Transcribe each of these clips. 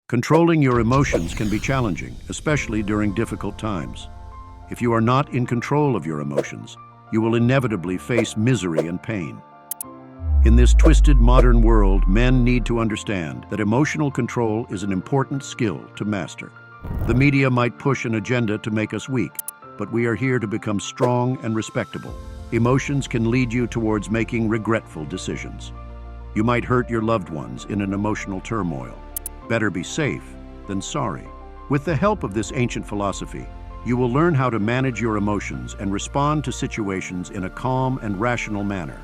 Controlling your emotions can be challenging, especially during difficult times. If you are not in control of your emotions, you will inevitably face misery and pain. In this twisted modern world, men need to understand that emotional control is an important skill to master. The media might push an agenda to make us weak, but we are here to become strong and respectable. Emotions can lead you towards making regretful decisions. You might hurt your loved ones in an emotional turmoil. Better be safe than sorry. With the help of this ancient philosophy, you will learn how to manage your emotions and respond to situations in a calm and rational manner.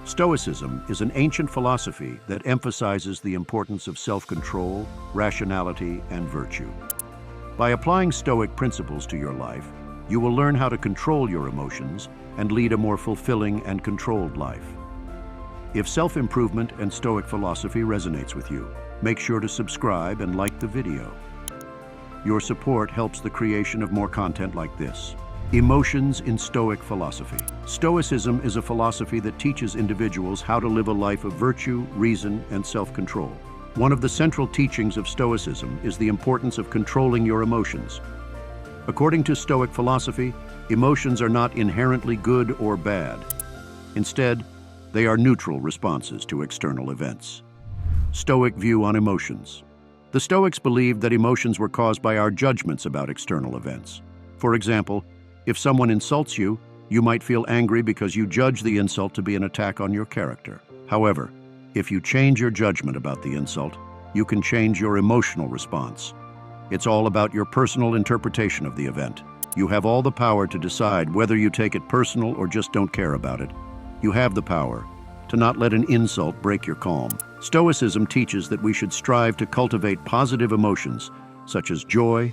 Stoicism is an ancient philosophy that emphasizes the importance of self-control, rationality, and virtue. By applying Stoic principles to your life, you will learn how to control your emotions and lead a more fulfilling and controlled life. If self-improvement and Stoic philosophy resonates with you, make sure to subscribe and like the video. Your support helps the creation of more content like this. Emotions in Stoic philosophy. Stoicism is a philosophy that teaches individuals how to live a life of virtue, reason, and self-control. One of the central teachings of Stoicism is the importance of controlling your emotions. According to Stoic philosophy, emotions are not inherently good or bad. Instead, they are neutral responses to external events. Stoic view on emotions. The Stoics believed that emotions were caused by our judgments about external events. For example, if someone insults you, you might feel angry because you judge the insult to be an attack on your character. However, if you change your judgment about the insult, you can change your emotional response. It's all about your personal interpretation of the event. You have all the power to decide whether you take it personal or just don't care about it. You have the power to not let an insult break your calm. Stoicism teaches that we should strive to cultivate positive emotions such as joy,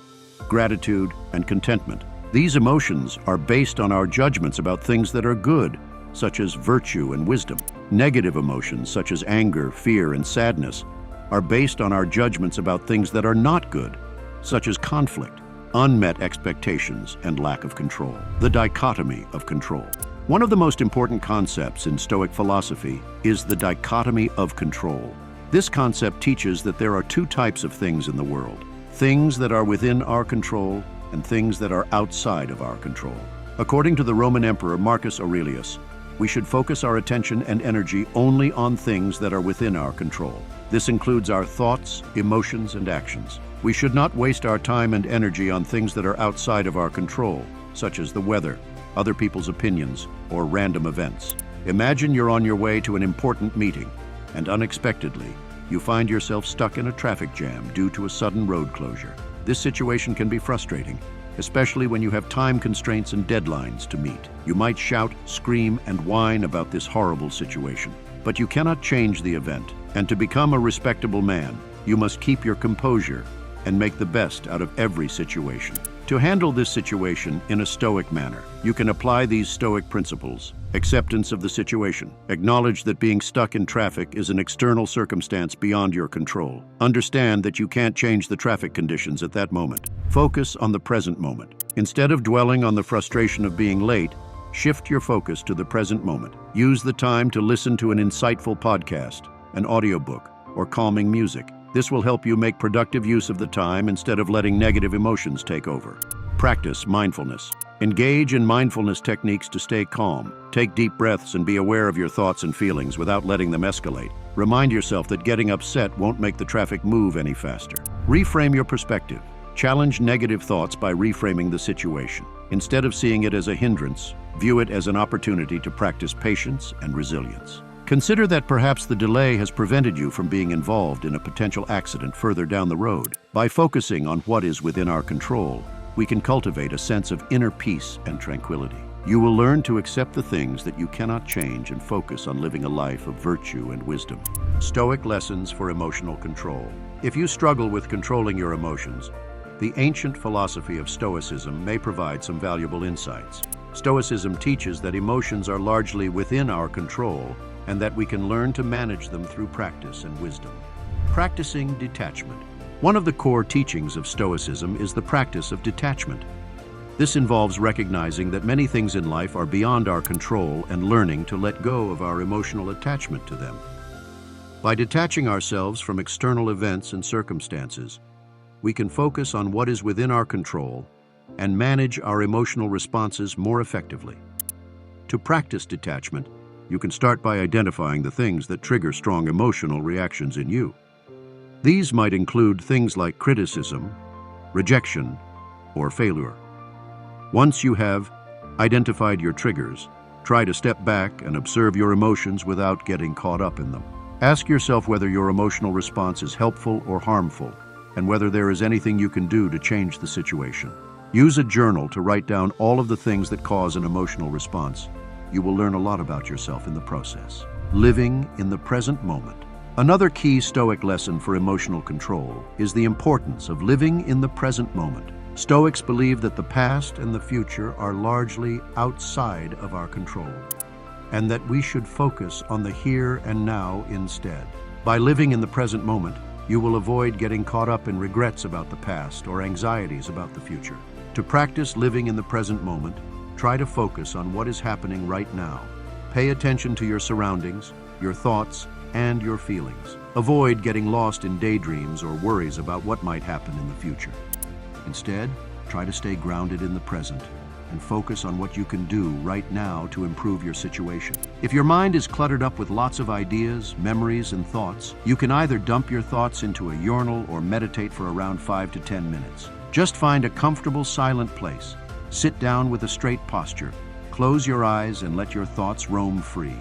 gratitude, and contentment. These emotions are based on our judgments about things that are good, such as virtue and wisdom. Negative emotions such as anger, fear, and sadness are based on our judgments about things that are not good, such as conflict, unmet expectations, and lack of control. The dichotomy of control. One of the most important concepts in Stoic philosophy is the dichotomy of control. This concept teaches that there are two types of things in the world: things that are within our control and things that are outside of our control. According to the Roman Emperor Marcus Aurelius, we should focus our attention and energy only on things that are within our control. This includes our thoughts, emotions, and actions. We should not waste our time and energy on things that are outside of our control, such as the weather, other people's opinions, or random events. Imagine you're on your way to an important meeting, and unexpectedly, you find yourself stuck in a traffic jam due to a sudden road closure. This situation can be frustrating, especially when you have time constraints and deadlines to meet. You might shout, scream, and whine about this horrible situation. But you cannot change the event, and to become a respectable man, you must keep your composure and make the best out of every situation. To handle this situation in a Stoic manner, you can apply these Stoic principles. Acceptance of the situation. Acknowledge that being stuck in traffic is an external circumstance beyond your control. Understand that you can't change the traffic conditions at that moment. Focus on the present moment. Instead of dwelling on the frustration of being late, shift your focus to the present moment. Use the time to listen to an insightful podcast, an audiobook, or calming music. This will help you make productive use of the time instead of letting negative emotions take over. Practice mindfulness. Engage in mindfulness techniques to stay calm. Take deep breaths and be aware of your thoughts and feelings without letting them escalate. Remind yourself that getting upset won't make the traffic move any faster. Reframe your perspective. Challenge negative thoughts by reframing the situation. Instead of seeing it as a hindrance, view it as an opportunity to practice patience and resilience. Consider that perhaps the delay has prevented you from being involved in a potential accident further down the road. By focusing on what is within our control, we can cultivate a sense of inner peace and tranquility. You will learn to accept the things that you cannot change and focus on living a life of virtue and wisdom. Stoic lessons for emotional control. If you struggle with controlling your emotions, the ancient philosophy of Stoicism may provide some valuable insights. Stoicism teaches that emotions are largely within our control and that we can learn to manage them through practice and wisdom. Practicing detachment. One of the core teachings of Stoicism is the practice of detachment. This involves recognizing that many things in life are beyond our control and learning to let go of our emotional attachment to them. By detaching ourselves from external events and circumstances, we can focus on what is within our control and manage our emotional responses more effectively. To practice detachment, you can start by identifying the things that trigger strong emotional reactions in you. These might include things like criticism, rejection, or failure. Once you have identified your triggers, try to step back and observe your emotions without getting caught up in them. Ask yourself whether your emotional response is helpful or harmful, and whether there is anything you can do to change the situation. Use a journal to write down all of the things that cause an emotional response. You will learn a lot about yourself in the process. Living in the present moment. Another key Stoic lesson for emotional control is the importance of living in the present moment. Stoics believe that the past and the future are largely outside of our control, and that we should focus on the here and now instead. By living in the present moment, you will avoid getting caught up in regrets about the past or anxieties about the future. To practice living in the present moment, try to focus on what is happening right now. Pay attention to your surroundings, your thoughts, and your feelings. Avoid getting lost in daydreams or worries about what might happen in the future. Instead, try to stay grounded in the present and focus on what you can do right now to improve your situation. If your mind is cluttered up with lots of ideas, memories, and thoughts, you can either dump your thoughts into a urinal or meditate for around 5 to 10 minutes. Just find a comfortable, silent place. Sit down with a straight posture. Close your eyes and let your thoughts roam free.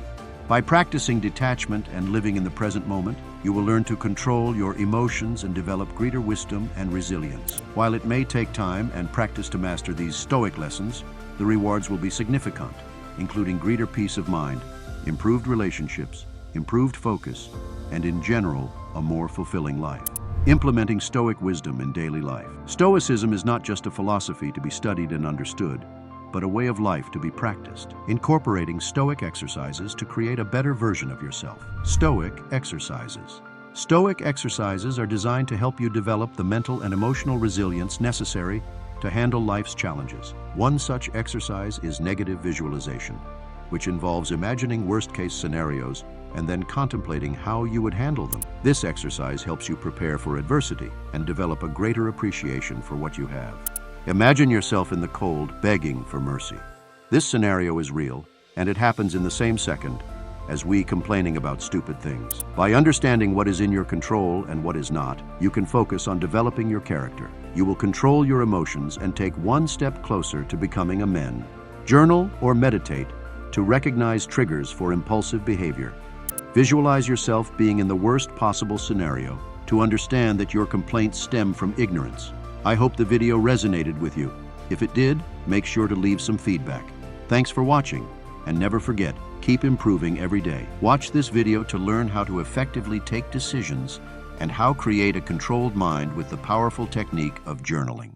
By practicing detachment and living in the present moment, you will learn to control your emotions and develop greater wisdom and resilience. While it may take time and practice to master these Stoic lessons, the rewards will be significant, including greater peace of mind, improved relationships, improved focus, and in general, a more fulfilling life. Implementing Stoic wisdom in daily life. Stoicism is not just a philosophy to be studied and understood, but a way of life to be practiced. Incorporating Stoic exercises to create a better version of yourself. Stoic Exercises. Stoic exercises are designed to help you develop the mental and emotional resilience necessary to handle life's challenges. One such exercise is negative visualization, which involves imagining worst-case scenarios and then contemplating how you would handle them. This exercise helps you prepare for adversity and develop a greater appreciation for what you have. Imagine yourself in the cold, begging for mercy. This scenario is real, and it happens in the same second as we complaining about stupid things. By understanding what is in your control and what is not, you can focus on developing your character. You will control your emotions and take one step closer to becoming a man. Journal or meditate to recognize triggers for impulsive behavior. Visualize yourself being in the worst possible scenario to understand that your complaints stem from ignorance. I hope the video resonated with you. If it did, make sure to leave some feedback. Thanks for watching, and never forget, keep improving every day. Watch this video to learn how to effectively take decisions and how create a controlled mind with the powerful technique of journaling.